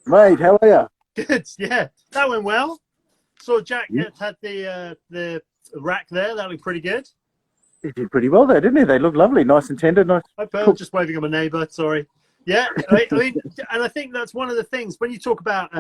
Mate, how are you? Good, yeah. That went well. Saw Jack had the rack there. That looked pretty good. He did pretty well there, didn't he? They look lovely, nice and tender, nice. Hi, Pearl. Just waving at my neighbour. Sorry. Yeah, I mean, and I think that's one of the things when you talk about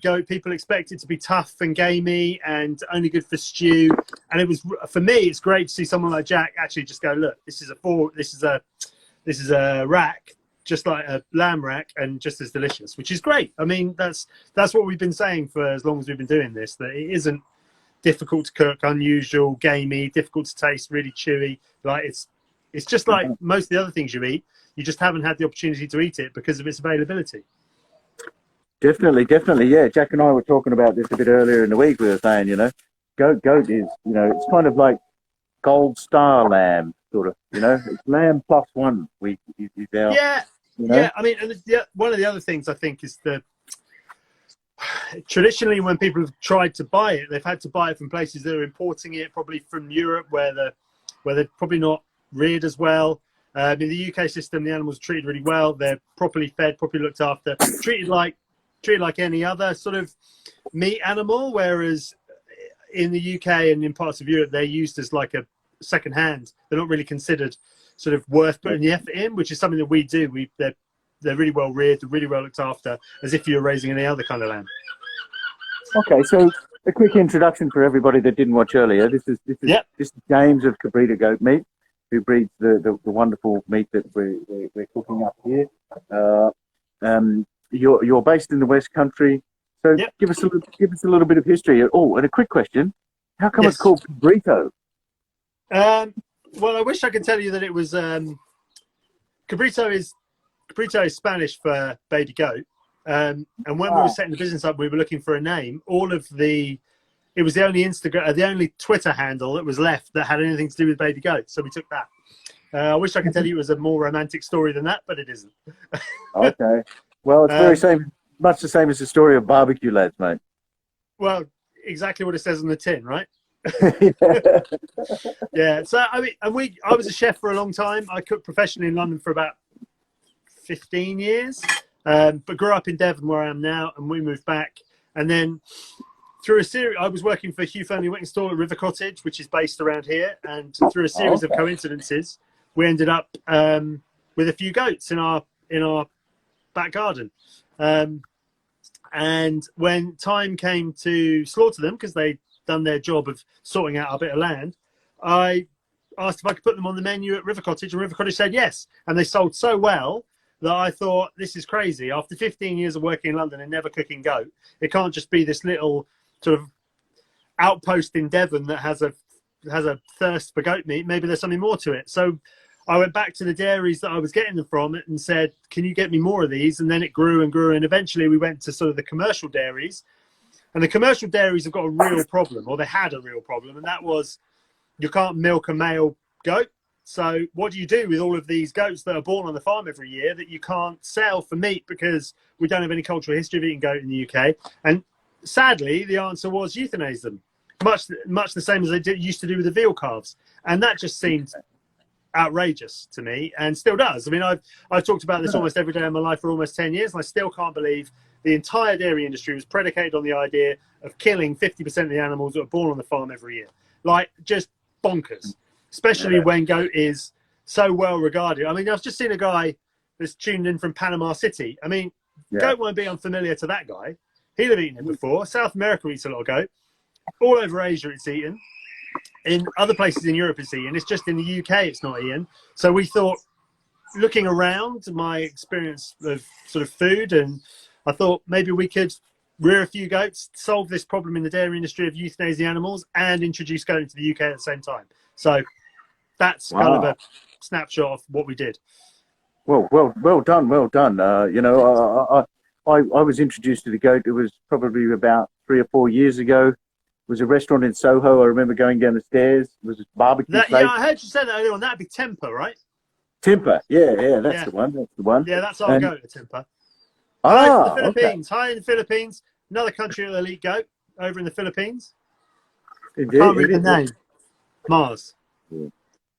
goat, people expect it to be tough and gamey and only good for stew. And it was, for me, it's great to see someone like Jack actually just go, look, this is a rack, just like a lamb rack, and just as delicious, which is great. I mean, that's what we've been saying for as long as we've been doing this, that it isn't difficult to cook, unusual, gamey, difficult to taste, really chewy. Like it's just like most of the other things you eat. You just haven't had the opportunity to eat it because of its availability. Definitely, yeah. Jack and I were talking about this a bit earlier in the week. We were saying, goat is, it's kind of like gold star lamb, sort of, it's lamb plus one. Yeah. I mean, and one of the other things I think is that traditionally when people have tried to buy it, they've had to buy it from places that are importing it, probably from Europe, where they're probably not reared as well. In the UK system, the animals are treated really well. They're properly fed, properly looked after, treated like any other sort of meat animal. Whereas in the UK and in parts of Europe, they're used as like a second hand. They're not really considered sort of worth putting the effort in, which is something that we do. They're really well reared, they're really well looked after, as if you're raising any other kind of lamb. Okay, so a quick introduction for everybody that didn't watch earlier. This is James of Cabrita Goat Meat, who breeds the wonderful meat that we're cooking up here. You're based in the West Country, so give us a little bit of history. Oh, and a quick question: how come it's called Cabrito? Well, I wish I could tell you that it was Cabrito is Spanish for baby goat. And when we were setting the business up, we were looking for a name. It was the only Twitter handle that was left that had anything to do with baby goat. So we took that. I wish I could tell you it was a more romantic story than that, but it isn't. Okay. Well, it's much the same as the story of barbecue lads, mate. Well, exactly what it says on the tin, right? Yeah. So I mean, I was a chef for a long time. I cooked professionally in London for about 15 years, but grew up in Devon where I am now, and we moved back. And then through a series, I was working for Hugh Fearnley Whittingstall at River Cottage, which is based around here. And through a series of coincidences, we ended up with a few goats in our back garden. And when time came to slaughter them, because they'd done their job of sorting out a bit of land, I asked if I could put them on the menu at River Cottage, and River Cottage said yes. And they sold so well that I thought, this is crazy. After 15 years of working in London and never cooking goat, it can't just be this little sort of outpost in Devon that has a thirst for goat meat. Maybe there's something more to it. So I went back to the dairies that I was getting them from and said, can you get me more of these? And then it grew and grew. And eventually we went to sort of the commercial dairies. And the commercial dairies have got a real problem, or they had a real problem. And that was, you can't milk a male goat. So what do you do with all of these goats that are born on the farm every year that you can't sell for meat because we don't have any cultural history of eating goat in the UK? And sadly, the answer was euthanize them, much the same as they used to do with the veal calves. And that just seemed outrageous to me, and still does. I mean, I've talked about this almost every day of my life for almost 10 years, and I still can't believe the entire dairy industry was predicated on the idea of killing 50% of the animals that are born on the farm every year. Like, just bonkers, especially when goat is so well regarded. I mean, I've just seen a guy that's tuned in from Panama City. I mean, goat won't be unfamiliar to that guy. He'll have eaten it before. South America eats a lot of goat. All over Asia it's eaten. In other places in Europe it's eaten. It's just in the UK it's not eaten. So we thought, looking around my experience of sort of food, and I thought maybe we could rear a few goats, solve this problem in the dairy industry of euthanizing animals, and introduce goat into the UK at the same time. So that's kind of a snapshot of what we did. Well done. I was introduced to the goat. It was probably about 3 or 4 years ago. It was a restaurant in Soho. I remember going down the stairs. It was a barbecue place. Yeah, I heard you say that earlier on. That'd be Temper, right? Temper, that's the one. That's the one. Yeah, that's our goat at Temper. The Philippines. Hi in the Philippines. Another country with elite goat over in the Philippines. Indeed, I can't read the name. Mars.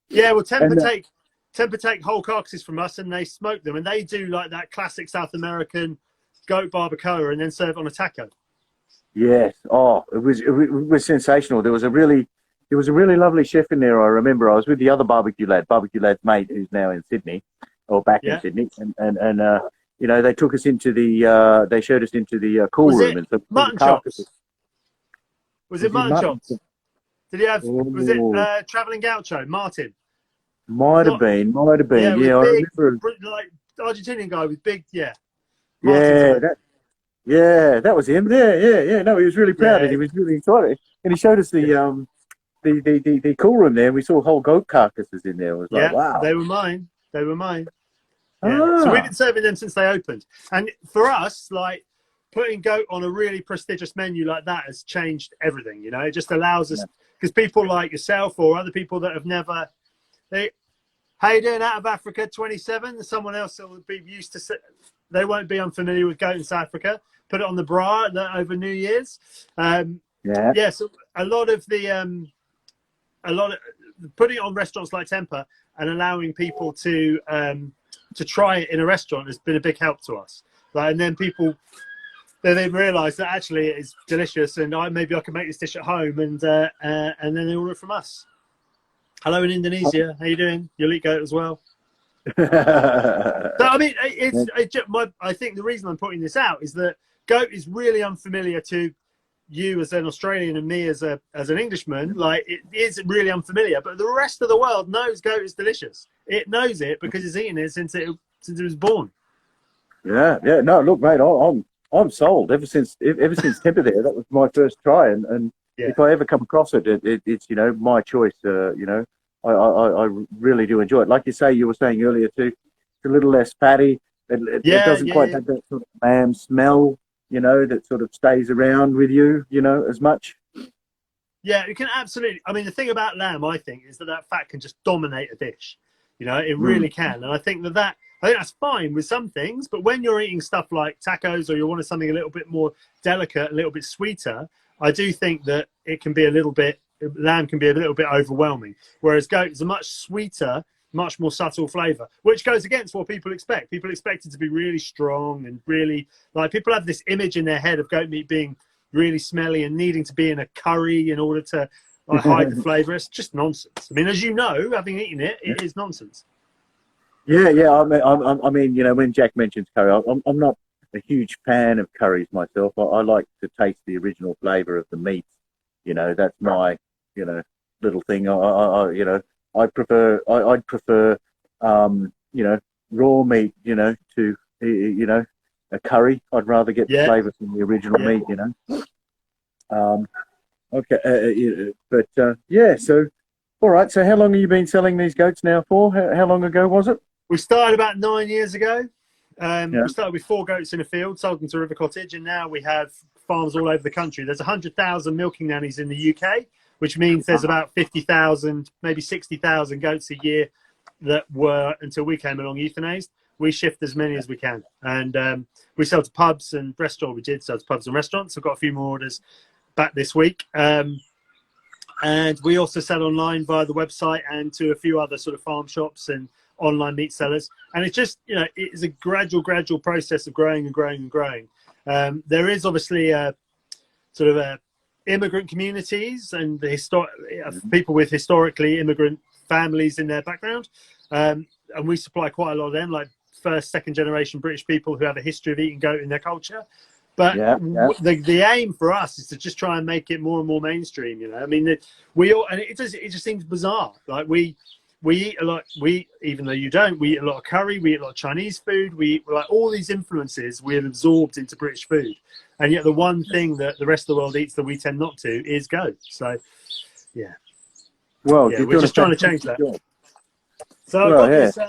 Yeah, well, Temper take whole carcasses from us and they smoke them, and they do like that classic South American goat barbacoa and then serve it on a taco. Yes. Oh, it was sensational. There was a really lovely chef in there. I remember I was with the other barbecue lad's mate, who's now in Sydney, or back in Sydney, and you know, they took us into they showed us into the cool room and took mutton chops. Was it mutton chops? Did he have? Was it Traveling Gaucho Martin? Might have been. Yeah, I remember. Like Argentinian guy with big, Martin, that was him. Yeah. No, he was really proud and he was really excited. And he showed us the cool room there. And we saw whole goat carcasses in there. It was like, wow. They were mine. Yeah. So we've been serving them since they opened. And for us, like, putting goat on a really prestigious menu like that has changed everything. You know, it just allows us, because people like yourself or other people that have never, how you doing out of Africa 27? Someone else that would be used to, they won't be unfamiliar with goat in South Africa. Put it on the bra over New Year's. So a lot of putting it on restaurants like Temper and allowing people to try it in a restaurant has been a big help to us. Like, and then people, they realise that actually it is delicious, and maybe I can make this dish at home, and then they order it from us. Hello in Indonesia, how you doing? You'll eat goat as well. So I mean, I think the reason I'm putting this out is that goat is really unfamiliar to you as an Australian and me as an Englishman. Like, it is really unfamiliar, but the rest of the world knows goat is delicious. It knows it because it's eaten it since it was born. Yeah. No, look, mate, I'm sold. Ever since Temper there, that was my first try, and if I ever come across it, it's my choice. I really do enjoy it. Like you were saying earlier too, it's a little less fatty. It doesn't quite have that sort of lamb smell, that sort of stays around with you, as much. Yeah, you can absolutely. I mean, the thing about lamb, I think, is that fat can just dominate a dish. It really can, and I think that's fine with some things, but when you're eating stuff like tacos or you wanted something a little bit more delicate, a little bit sweeter, I do think that lamb can be a little bit overwhelming, whereas goat is a much sweeter, much more subtle flavour, which goes against what people expect. People expect it to be really strong and really, like, people have this image in their head of goat meat being really smelly and needing to be in a curry in order to hide the flavour. It's just nonsense. I mean, as you know, having eaten it, it is nonsense. Yeah. I mean, when Jack mentions curry, I'm not a huge fan of curries myself. I like to taste the original flavour of the meat. That's my, little thing. I'd prefer, raw meat, to, a curry. I'd rather get the flavour from the original meat, So, all right. So how long have you been selling these goats now for? How long ago was it? We started about 9 years ago. We started with 4 goats in a field, sold them to River Cottage, and now we have farms all over the country. There's 100,000 milking nannies in the UK, which means there's about 50,000, maybe 60,000 goats a year that were, until we came along, euthanized. We shift as many as we can. And we sell to pubs and restaurants. We did sell to pubs and restaurants. I've got a few more orders back this week. And we also sell online via the website and to a few other sort of farm shops and online meat sellers. And it's just, it is a gradual process of growing and growing and growing. There is obviously a sort of immigrant communities and the people with historically immigrant families in their background. And we supply quite a lot of them, like first, second generation British people who have a history of eating goat in their culture. But the aim for us is to just try and make it more and more mainstream. I mean, it just seems bizarre. Like we eat a lot. Even though you don't, we eat a lot of curry. We eat a lot of Chinese food. We eat, like, all these influences we have absorbed into British food, and yet the one thing that the rest of the world eats that we tend not to is goat. So, yeah. Well, we're just trying to change that. So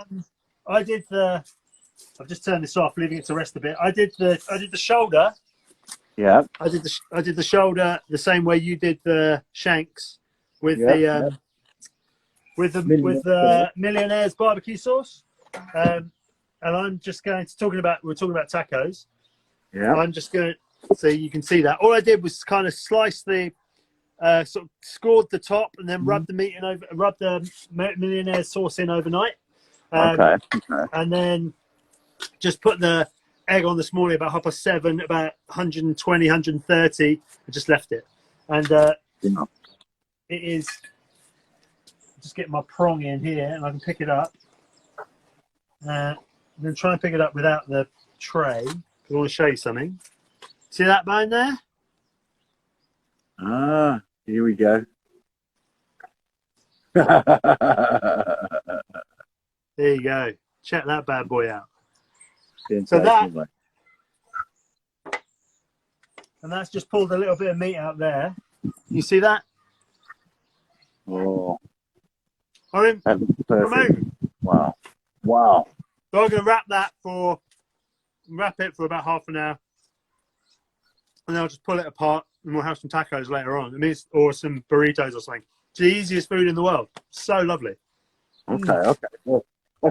I've just turned this off, leaving it to rest a bit. I did the shoulder. Yeah. I did the shoulder the same way you did the shanks with the Millionaire's barbecue sauce. And I'm just going to we're talking about tacos. Yeah. I'm just going to, so you can see that. All I did was kind of slice the sort of scored the top and then rub the meat in over, rub the Millionaire's sauce in overnight. And then just put the egg on this morning about 7:30, about 120, 130. I just left it. And Yeah. it is, just get my prong in here and I can pick it up. And then try and pick it up without the tray. I want to show you something. See that bone there? Ah, here we go. There you go. Check that bad boy out. So that, and that's just pulled a little bit of meat out there. You see that? Oh, I mean, that looks perfect. amazing. Wow. Wow. So I'm going to wrap it for about half an hour. And then I'll just pull it apart and we'll have some tacos later on. I mean, or some burritos or something. It's the easiest food in the world. So lovely. Okay, okay. Well, I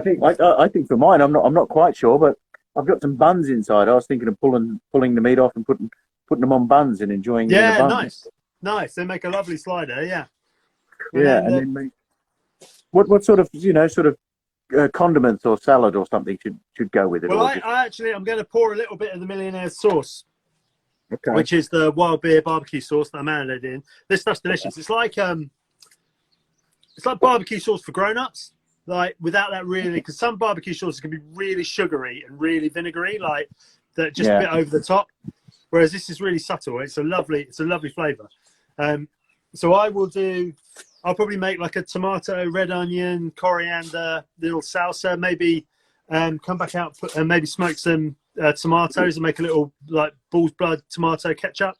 think for mine, I'm not quite sure, but I've got some buns inside. I was thinking of pulling the meat off and putting them on buns and enjoying the buns. Nice. They make a lovely slider, yeah. And then make, what sort of condiments or salad or something should go with it? Well, I'm going to pour a little bit of the Millionaire's sauce, okay, which is the wild beer barbecue sauce that I marinated in. This stuff's delicious. It's like barbecue sauce for grown-ups, like without that really, because some barbecue sauces can be really sugary and really vinegary, like that, just a bit over the top. Whereas this is really subtle. It's a lovely flavor. So I'll probably make like a tomato, red onion, coriander, little salsa, maybe come back out and maybe smoke some tomatoes and make a little like bull's blood tomato ketchup.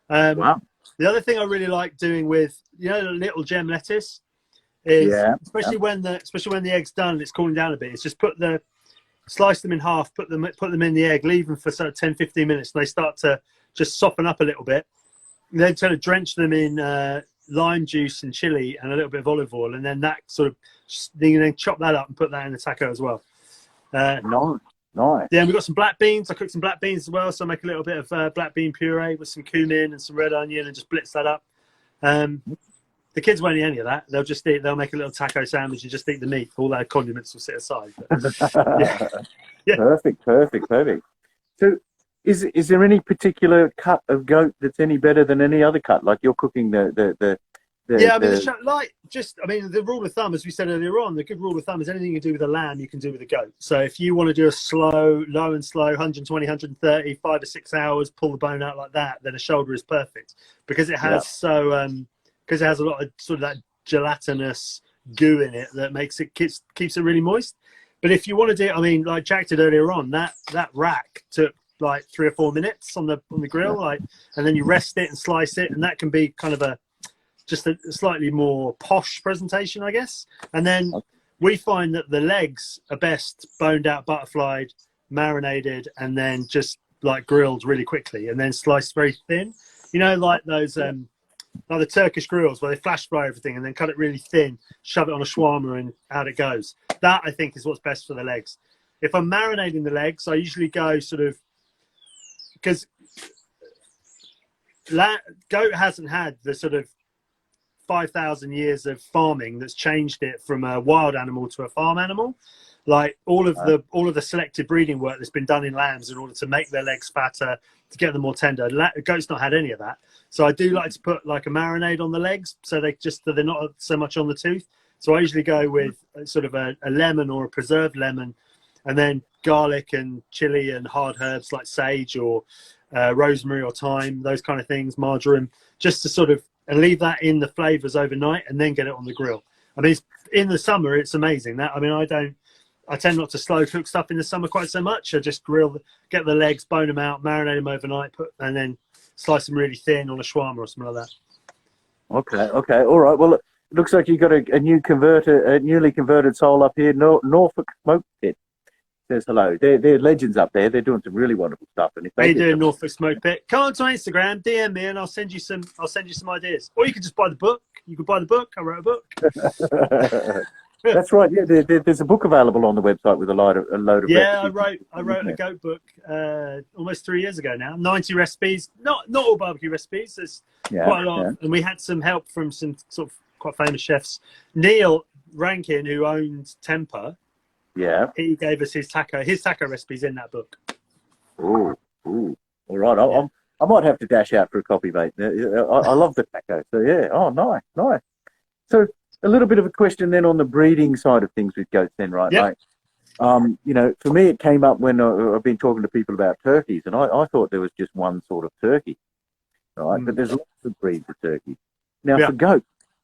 wow. The other thing I really like doing with, the little gem lettuce is, especially when the egg's done and it's cooling down a bit, it's just slice them in half, put them in the egg, leave them for sort of 10-15 minutes, and they start to just soften up a little bit. And then kind of drench them in lime juice and chili and a little bit of olive oil, and then that sort of, you then chop that up and put that in the taco as well. Nice. Yeah, we've got some black beans. I cooked some black beans as well, so I make a little bit of black bean puree with some cumin and some red onion and just blitz that up. The kids won't eat any of that. They'll make a little taco sandwich and just eat the meat. All their condiments will sit aside. Yeah. Perfect. So is there any particular cut of goat that's any better than any other cut? Like you're cooking the the rule of thumb, as we said earlier on, the good rule of thumb is anything you do with a lamb, you can do with a goat. So if you want to do a low and slow, 120, 130, 5 to 6 hours, pull the bone out like that, then a shoulder is perfect because it has because it has a lot of sort of that gelatinous goo in it that keeps it really moist. But if you want to do it, like Jack did earlier on, that rack took like 3 or 4 minutes on the grill, and then you rest it and slice it, and that can be kind of just a slightly more posh presentation, I guess. And then we find that the legs are best boned out, butterflied, marinated, and then just like grilled really quickly, and then sliced very thin. Like those like the Turkish grills where they flash fry everything and then cut it really thin, shove it on a shawarma, and out it goes. That, I think, is what's best for the legs. If I'm marinating the legs, I usually go because goat hasn't had the sort of 5,000 years of farming that's changed it from a wild animal to a farm animal. Like all of the selective breeding work that's been done in lambs in order to make their legs fatter, to get them more tender. Goat's not had any of that. So I do like to put like a marinade on the legs so they're not so much on the tooth. So I usually go with sort of a lemon or a preserved lemon, and then garlic and chili and hard herbs like sage or rosemary or thyme, those kind of things, marjoram, just to sort of, and leave that in the flavors overnight and then get it on the grill. In the summer, it's amazing. I tend not to slow cook stuff in the summer quite so much. I just get the legs, bone them out, marinate them overnight, and then slice them really thin on a shawarma or something like that. Okay. All right. Well, it looks like you got a newly converted soul up here, Norfolk Smoke Pit. Says hello. They're legends up there. They're doing some really wonderful stuff. And if they do Norfolk Smoke Pit, come on to Instagram, DM me, and I'll send you some ideas. Or you could just buy the book. You could buy the book. I wrote a book. That's right. Yeah, there's a book available on the website with a load of I recipes. wrote a goat book almost 3 years ago now. 90 recipes, not all barbecue recipes. There's quite a lot, and we had some help from some sort of quite famous chefs. Neil Rankin, who owns Temper, he gave us his taco recipes in that book. Ooh, ooh. All right. I might have to dash out for a coffee, mate. I love the taco. So yeah. Oh, nice, nice. So a little bit of a question then on the breeding side of things with goats, then, right, Yeah. mate? You know, for me, it came up when I've been talking to people about turkeys, and I thought there was just one sort of turkey, right? But there's lots of breeds of turkey. Now, Yeah. for goat,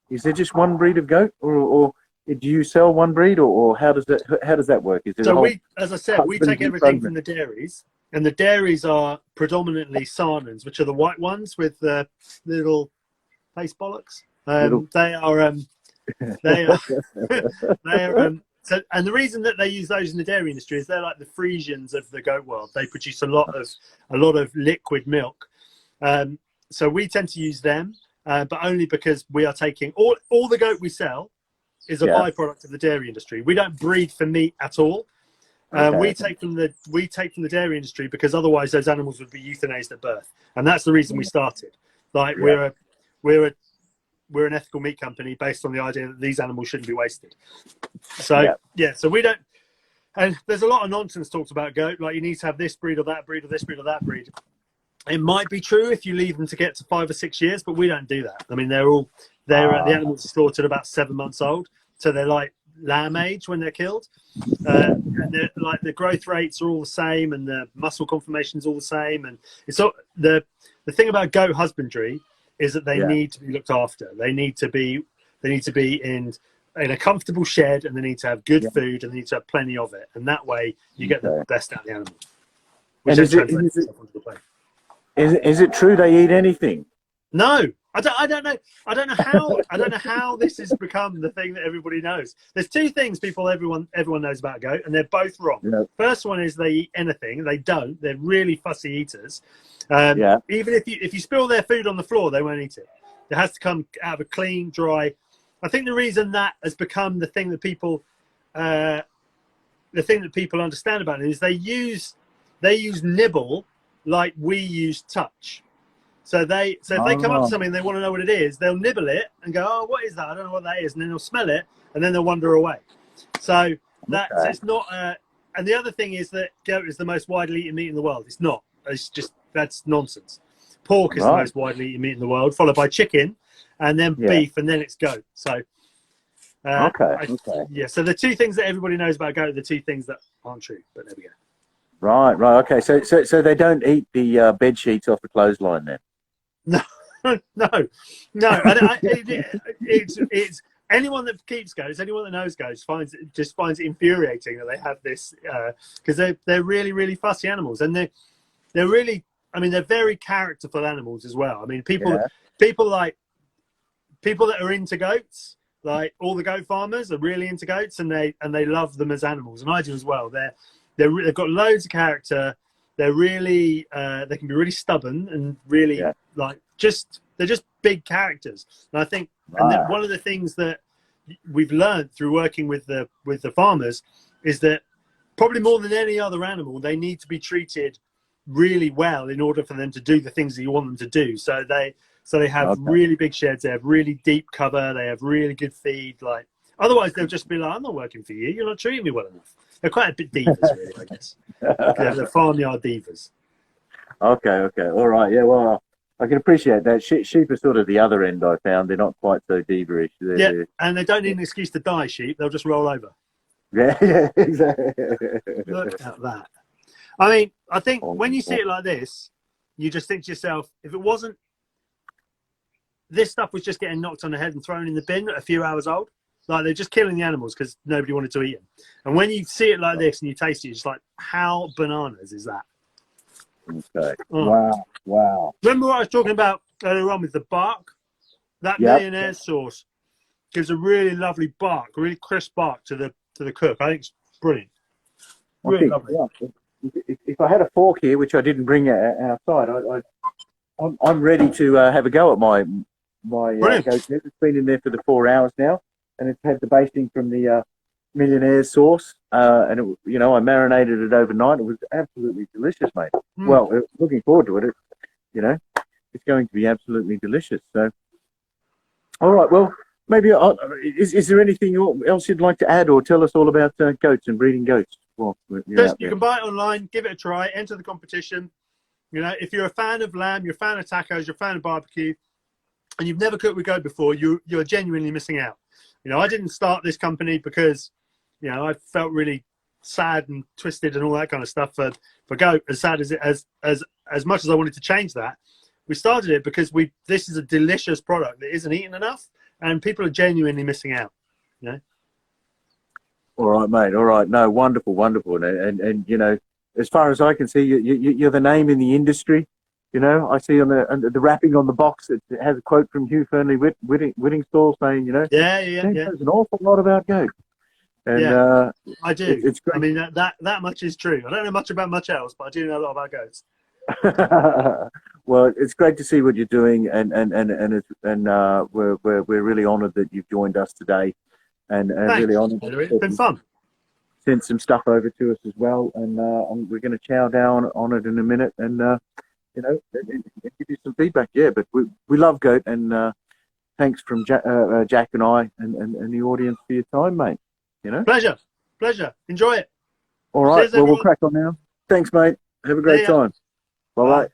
is there just one breed of goat, or do you sell one breed, or how does that work? Is it a So whole as I said, we take husbandry everything program? from the dairies, and the dairies are predominantly Sarnans, which are the white ones with the little face bollocks. Little, They are they are they are so, and the reason that they use those in the dairy industry is they're like the Frisians of the goat world. They produce a lot of liquid milk. So we tend to use them, but only because we are taking all the goat we sell is a yeah. byproduct of the dairy industry. We don't breed for meat at all. Okay. We take from the dairy industry because otherwise those animals would be euthanized at birth, and that's the reason we started. Like Yeah. we're an ethical meat company based on the idea that these animals shouldn't be wasted. So so we don't. And there's a lot of nonsense talked about goat, like you need to have this breed or that breed or this breed or that breed. It might be true if you leave them to get to 5 or 6 years, but we don't do that. I mean, the animals are slaughtered about 7 months old, so they're like lamb age when they're killed. And like the growth rates are all the same, and the muscle conformation is all the same. And it's all, the thing about goat husbandry is that they need to be looked after. They need to be in a comfortable shed, and they need to have good food, and they need to have plenty of it. And that way, you get the best out of the animal. Which And is it true they eat anything? No, I don't know. I don't know how this has become the thing that everybody knows. There's two things everyone knows about goat, and they're both wrong. Yeah. First one is they eat anything. They don't. They're really fussy eaters. Even if you spill their food on the floor, they won't eat it. It has to come out of a clean, dry. I think the reason that has become the thing that people understand about it is they use nibble like we use touch. So if they come up to something and they want to know what it is, they'll nibble it and go, "Oh, what is that? I don't know what that is," and then they'll smell it and then they'll wander away. So so it's not. And the other thing is that goat is the most widely eaten meat in the world. It's not. It's just that's nonsense. Pork is the most widely eaten meat in the world, followed by chicken, and then beef, and then it's goat. So so the two things that everybody knows about goat are the two things that aren't true. But there we go. Right. Okay. So they don't eat the bed sheets off the clothesline then? No. It's anyone that keeps goats, anyone that knows goats finds it infuriating that they have this because they're really, really fussy animals, and they're really, I mean, they're very characterful animals as well. I mean, people that are into goats, like all the goat farmers are really into goats, and they love them as animals, and I do as well. They've got loads of character. They're really they can be really stubborn and really they're just big characters. And I think one of the things that we've learned through working with the farmers is that probably more than any other animal, they need to be treated really well in order for them to do the things that you want them to do. So they have really big sheds, they have really deep cover, they have really good feed. Like otherwise they'll just be like, "I'm not working for you. You're not treating me well enough." They're quite a bit divas, really, I guess. They're farmyard divas. Okay. All right. Yeah, well, I can appreciate that. Sheep are sort of the other end, I found. They're not quite so diva-ish. And they don't need an excuse to die, sheep. They'll just roll over. Yeah, exactly. Look at that. I mean, I think when you see it like this, you just think to yourself, if it wasn't, this stuff was just getting knocked on the head and thrown in the bin a few hours old. Like they're just killing the animals because nobody wanted to eat them. And when you see it like this and you taste it, it's like, how bananas is that? Okay. Wow. Remember what I was talking about earlier on with the bark? That millionaire sauce gives a really lovely bark, a really crisp bark to the cook. I think it's brilliant. Really lovely. If I had a fork here, which I didn't bring outside, I'm ready to have a go at my goat. It's been in there for the 4 hours now, and it's had the basting from the millionaire sauce, and I marinated it overnight. It was absolutely delicious, mate. Well, looking forward to it. It's going to be absolutely delicious. So, all right. Well, maybe is there anything else you'd like to add or tell us all about goats and breeding goats? Well, yeah, Just, you can buy it online, give it a try, enter the competition. You know, if you're a fan of lamb, you're a fan of tacos, you're a fan of barbecue, and you've never cooked with goat before, you're genuinely missing out. You know, I didn't start this company because, you know, I felt really sad and twisted and all that kind of stuff for goat. As sad as it as much as I wanted to change that, we started it because this is a delicious product that isn't eaten enough, and people are genuinely missing out. You know. All right, mate. All right. No, wonderful, wonderful. And you know, as far as I can see, you're the name in the industry. You know, I see on the wrapping on the box, it has a quote from Hugh Fernley Whittingstall saying, you know, Yeah. knows an awful lot about goat. And Yeah, I do. it's great. I mean, that much is true. I don't know much about much else, but I do know a lot about goats. Well, it's great to see what you're doing, and we're really honoured that you've joined us today, and really honoured. It's been fun. Send some stuff over to us as well, and we're going to chow down on it in a minute, and you know, and give you some feedback. Yeah, but we love goat, and thanks from Jack and I and the audience for your time, mate. You know, pleasure. Enjoy it. All right, Cheers, well, everyone. we'll crack on now. Thanks, mate. Have a great time. Bye-bye.